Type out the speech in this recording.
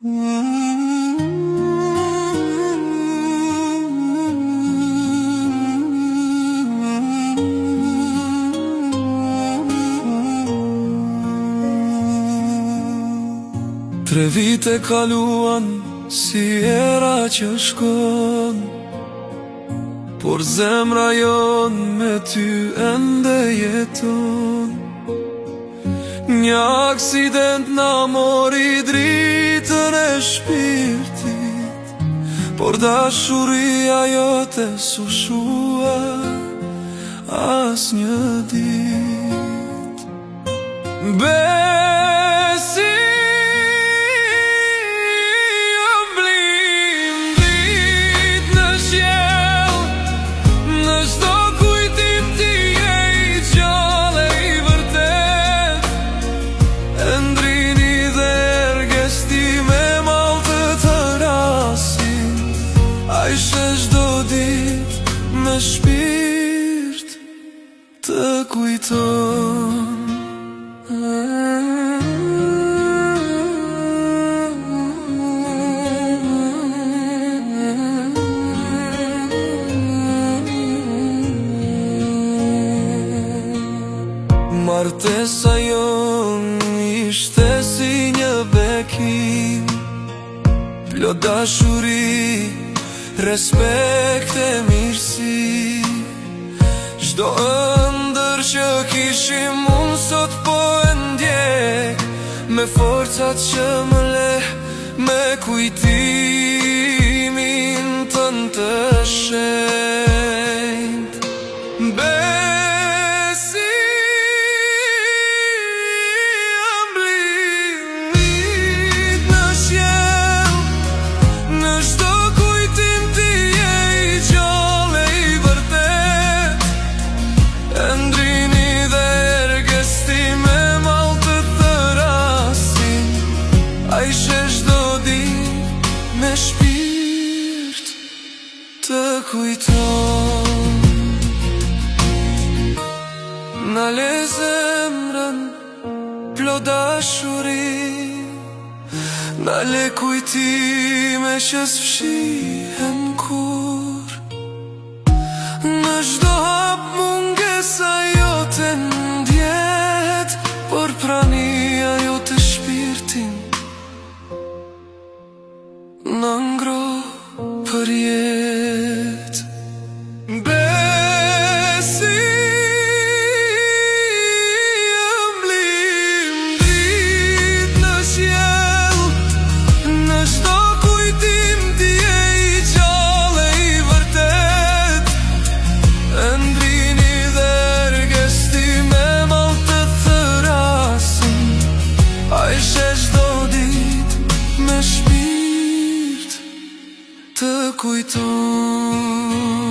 Tre vite kaluan si era që shkon, por zemra jon me ty ende jeton. Një aksident na mori dritën e shpirtit, por dashuria jote s'u shua as një dit. Besi me shpirt të kujton. Martesa jon ishte si një bekim, plot dashuri, respekt e mirësi. Çdo ëndër që kishim unë sot po e ndjek, me forcat që më le me kujtimin tënd të shenjtë. Besi ëmbëllimit në qiell, në çdo me shpirt të kujton. Na le zemrën plot dashuri, na le kujtime që s'fshihen kur. Në çdo hap mungesa jote ndjet, por prania jote shpirtin na ngro për jetë. Besi ëmbëllim dritë në qiell, në çdo kujtim ti je i gjallë e i vërtet. Ndrini dhe rgesti me mall të thërasin, ai shesh çdo ditë me shpirt të kujton.